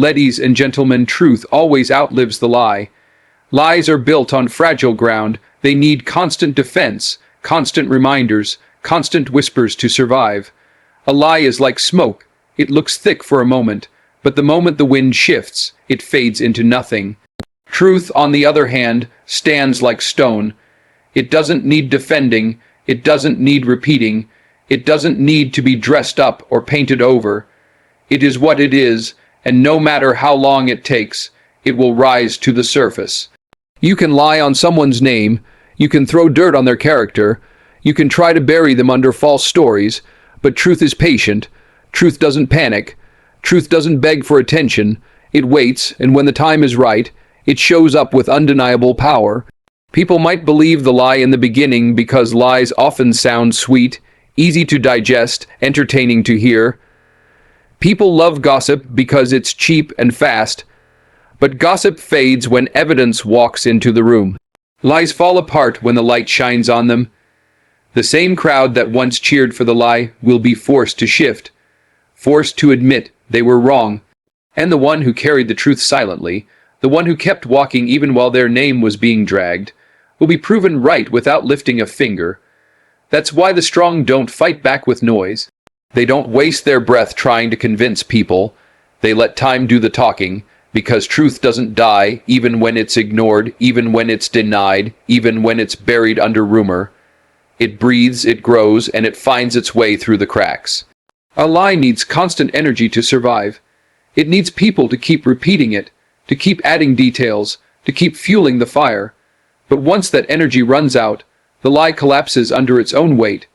Ladies and gentlemen, truth always outlives the lie. Lies are built on fragile ground. They need constant defense, constant reminders, constant whispers to survive. A lie is like smoke. It looks thick for a moment, but the moment the wind shifts, it fades into nothing. Truth, on the other hand, stands like stone. It doesn't need defending. It doesn't need repeating. It doesn't need to be dressed up or painted over. It is what it is, and no matter how long it takes, it will rise to the surface. You can lie on someone's name, you can throw dirt on their character, you can try to bury them under false stories, but truth is patient, truth doesn't panic, truth doesn't beg for attention, it waits, and when the time is right, it shows up with undeniable power. People might believe the lie in the beginning because lies often sound sweet, easy to digest, entertaining to hear. People love gossip because it's cheap and fast, but gossip fades when evidence walks into the room. Lies fall apart when the light shines on them. The same crowd that once cheered for the lie will be forced to shift, forced to admit they were wrong. And the one who carried the truth silently, the one who kept walking even while their name was being dragged, will be proven right without lifting a finger. That's why the strong don't fight back with noise. They don't waste their breath trying to convince people. They let time do the talking, because truth doesn't die even when it's ignored, even when it's denied, even when it's buried under rumor. It breathes, it grows, and it finds its way through the cracks. A lie needs constant energy to survive. It needs people to keep repeating it, to keep adding details, to keep fueling the fire. But once that energy runs out, the lie collapses under its own weight.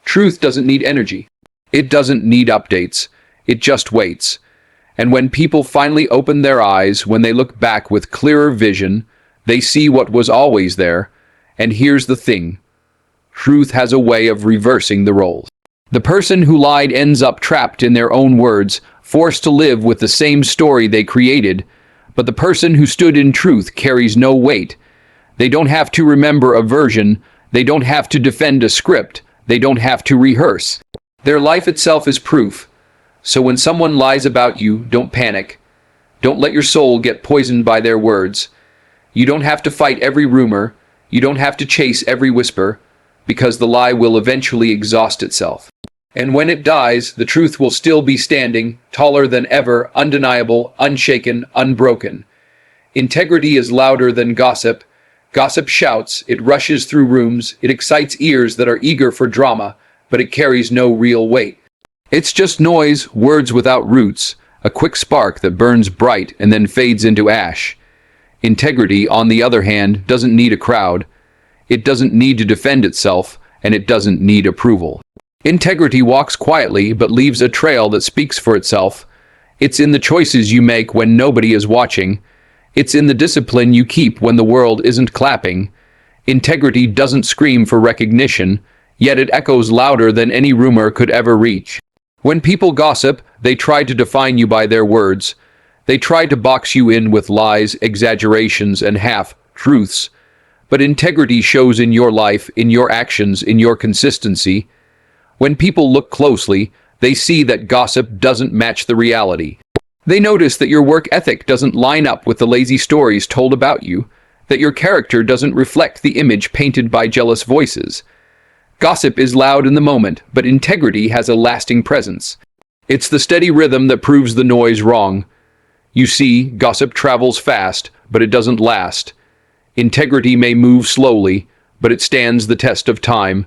Truth doesn't need energy. It doesn't need updates. It just waits. And when people finally open their eyes, when they look back with clearer vision, they see what was always there. And here's the thing. Truth has a way of reversing the roles. The person who lied ends up trapped in their own words, forced to live with the same story they created. But the person who stood in truth carries no weight. They don't have to remember a version. They don't have to defend a script. They don't have to rehearse. Their life itself is proof. So when someone lies about you, don't panic. Don't let your soul get poisoned by their words. You don't have to fight every rumor. You don't have to chase every whisper, because the lie will eventually exhaust itself. And when it dies, the truth will still be standing, taller than ever, undeniable, unshaken, unbroken. Integrity is louder than gossip. Gossip shouts, it rushes through rooms, it excites ears that are eager for drama, but it carries no real weight. It's just noise, words without roots, a quick spark that burns bright and then fades into ash. Integrity, on the other hand, doesn't need a crowd. It doesn't need to defend itself, and it doesn't need approval. Integrity walks quietly but leaves a trail that speaks for itself. It's in the choices you make when nobody is watching. It's in the discipline you keep when the world isn't clapping. Integrity doesn't scream for recognition, yet it echoes louder than any rumor could ever reach. When people gossip, they try to define you by their words. They try to box you in with lies, exaggerations, and half-truths. But integrity shows in your life, in your actions, in your consistency. When people look closely, they see that gossip doesn't match the reality. They notice that your work ethic doesn't line up with the lazy stories told about you, that your character doesn't reflect the image painted by jealous voices. Gossip is loud in the moment, but integrity has a lasting presence. It's the steady rhythm that proves the noise wrong. You see, gossip travels fast, but it doesn't last. Integrity may move slowly, but it stands the test of time.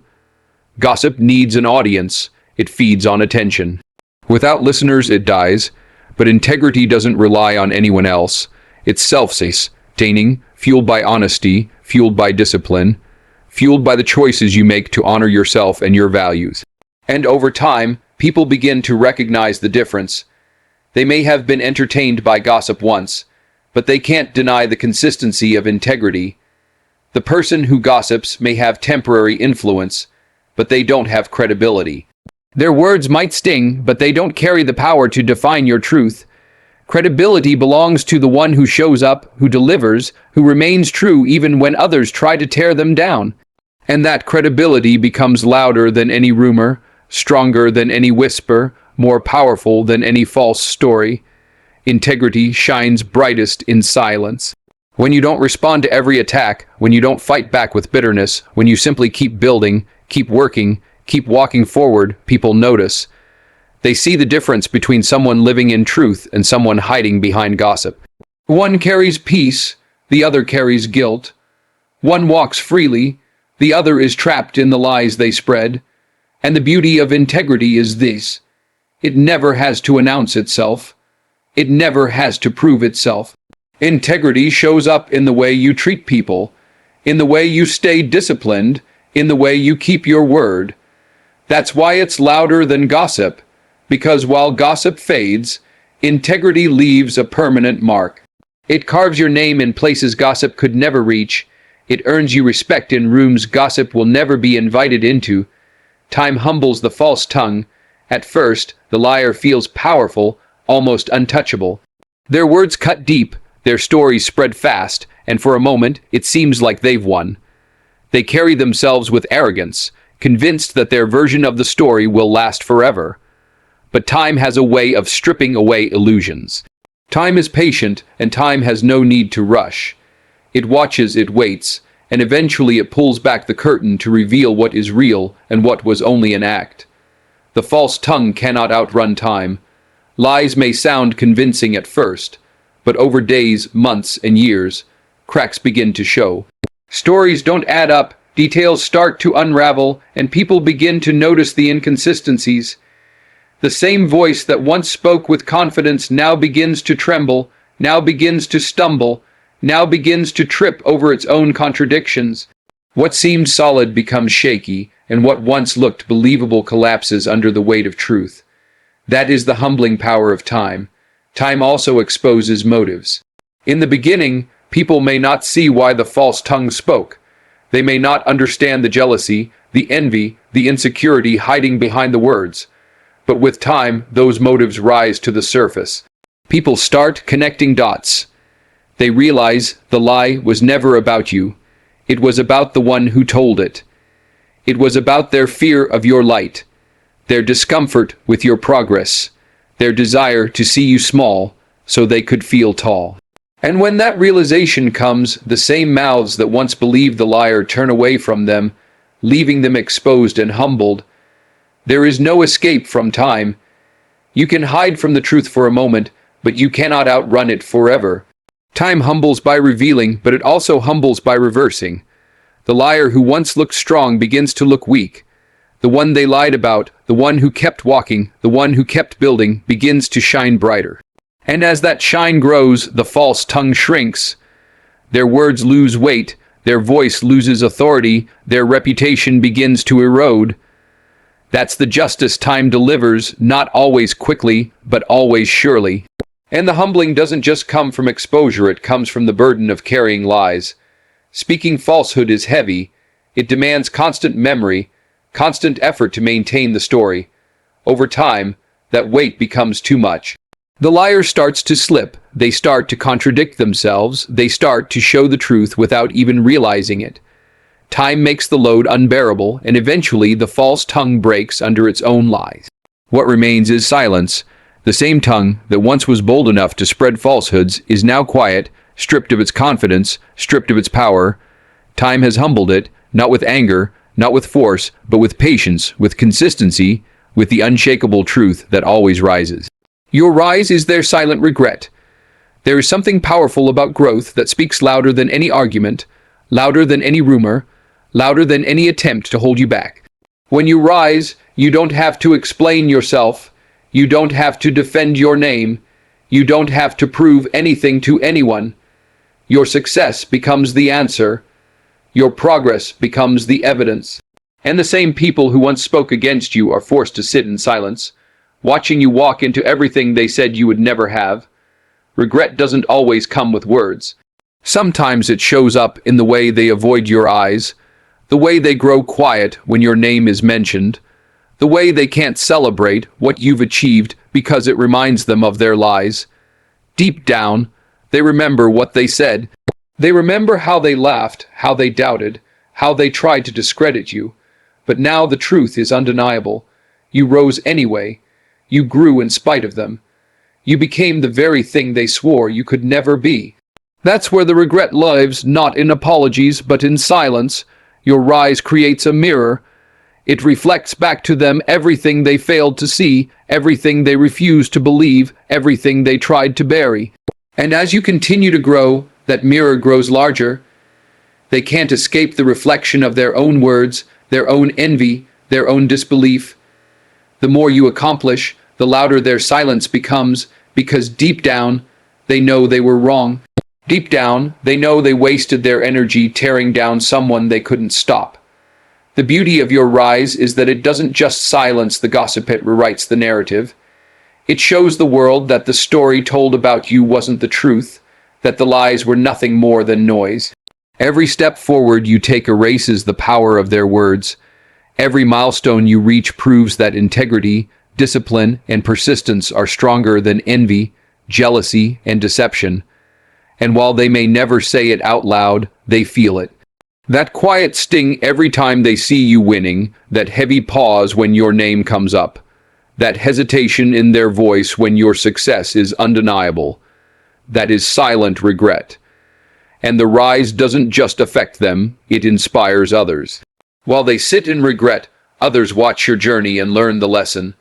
Gossip needs an audience. It feeds on attention. Without listeners, it dies. But integrity doesn't rely on anyone else. It's self-sustaining, fueled by honesty, fueled by discipline, fueled by the choices you make to honor yourself and your values. And over time, people begin to recognize the difference. They may have been entertained by gossip once, but they can't deny the consistency of integrity. The person who gossips may have temporary influence, but they don't have credibility. Their words might sting, but they don't carry the power to define your truth. Credibility belongs to the one who shows up, who delivers, who remains true even when others try to tear them down. And that credibility becomes louder than any rumor, stronger than any whisper, more powerful than any false story. Integrity shines brightest in silence. When you don't respond to every attack, when you don't fight back with bitterness, when you simply keep building, keep working, keep walking forward, people notice. They see the difference between someone living in truth and someone hiding behind gossip. One carries peace, the other carries guilt. One walks freely, the other is trapped in the lies they spread. And the beauty of integrity is this: it never has to announce itself. It never has to prove itself. Integrity shows up in the way you treat people, in the way you stay disciplined, in the way you keep your word. That's why it's louder than gossip, because while gossip fades, integrity leaves a permanent mark. It carves your name in places gossip could never reach. It earns you respect in rooms gossip will never be invited into. Time humbles the false tongue. At first, the liar feels powerful, almost untouchable. Their words cut deep, their stories spread fast, and for a moment, it seems like they've won. They carry themselves with arrogance, convinced that their version of the story will last forever. But time has a way of stripping away illusions. Time is patient, and time has no need to rush. It watches, it waits, and eventually it pulls back the curtain to reveal what is real and what was only an act. The false tongue cannot outrun time. Lies may sound convincing at first, but over days, months, and years, cracks begin to show. Stories don't add up, details start to unravel, and people begin to notice the inconsistencies. The same voice that once spoke with confidence now begins to tremble, now begins to stumble, now begins to trip over its own contradictions. What seemed solid becomes shaky, and what once looked believable collapses under the weight of truth. That is the humbling power of time. Time also exposes motives. In the beginning, people may not see why the false tongue spoke. They may not understand the jealousy, the envy, the insecurity hiding behind the words. But with time, those motives rise to the surface. People start connecting dots. They realize the lie was never about you. It was about the one who told it. It was about their fear of your light, their discomfort with your progress, their desire to see you small so they could feel tall. And when that realization comes, the same mouths that once believed the liar turn away from them, leaving them exposed and humbled. There is no escape from time. You can hide from the truth for a moment, but you cannot outrun it forever. Time humbles by revealing, but it also humbles by reversing. The liar who once looked strong begins to look weak. The one they lied about, the one who kept walking, the one who kept building, begins to shine brighter. And as that shine grows, the false tongue shrinks. Their words lose weight, their voice loses authority, their reputation begins to erode. That's the justice time delivers, not always quickly, but always surely. And the humbling doesn't just come from exposure, it comes from the burden of carrying lies. Speaking falsehood is heavy. It demands constant memory, constant effort to maintain the story. Over time, that weight becomes too much. The liar starts to slip, they start to contradict themselves, they start to show the truth without even realizing it. Time makes the load unbearable, and eventually the false tongue breaks under its own lies. What remains is silence. The same tongue that once was bold enough to spread falsehoods is now quiet, stripped of its confidence, stripped of its power. Time has humbled it, not with anger, not with force, but with patience, with consistency, with the unshakable truth that always rises. Your rise is their silent regret. There is something powerful about growth that speaks louder than any argument, louder than any rumor, louder than any attempt to hold you back. When you rise, you don't have to explain yourself. You don't have to defend your name. You don't have to prove anything to anyone. Your success becomes the answer. Your progress becomes the evidence. And the same people who once spoke against you are forced to sit in silence, watching you walk into everything they said you would never have. Regret doesn't always come with words. Sometimes it shows up in the way they avoid your eyes, the way they grow quiet when your name is mentioned, the way they can't celebrate what you've achieved because it reminds them of their lies. Deep down, they remember what they said. They remember how they laughed, how they doubted, how they tried to discredit you. But now the truth is undeniable. You rose anyway. You grew in spite of them. You became the very thing they swore you could never be. That's where the regret lives, not in apologies, but in silence. Your rise creates a mirror. It reflects back to them everything they failed to see, everything they refused to believe, everything they tried to bury. And as you continue to grow, that mirror grows larger. They can't escape the reflection of their own words, their own envy, their own disbelief. The more you accomplish, the louder their silence becomes, because deep down, they know they were wrong. Deep down, they know they wasted their energy tearing down someone they couldn't stop. The beauty of your rise is that it doesn't just silence the gossip, it rewrites the narrative. It shows the world that the story told about you wasn't the truth, that the lies were nothing more than noise. Every step forward you take erases the power of their words. Every milestone you reach proves that integrity, discipline, and persistence are stronger than envy, jealousy, and deception. And while they may never say it out loud, they feel it. That quiet sting every time they see you winning, that heavy pause when your name comes up, that hesitation in their voice when your success is undeniable, that is silent regret. And the rise doesn't just affect them, it inspires others. While they sit in regret, others watch your journey and learn the lesson.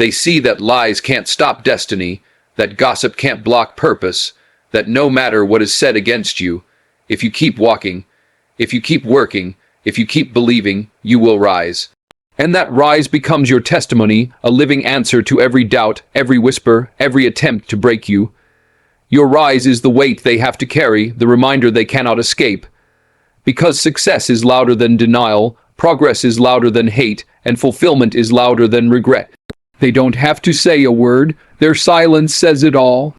They see that lies can't stop destiny, that gossip can't block purpose, that no matter what is said against you, if you keep walking, if you keep working, if you keep believing, you will rise. And that rise becomes your testimony, a living answer to every doubt, every whisper, every attempt to break you. Your rise is the weight they have to carry, the reminder they cannot escape. Because success is louder than denial, progress is louder than hate, and fulfillment is louder than regret. They don't have to say a word, their silence says it all.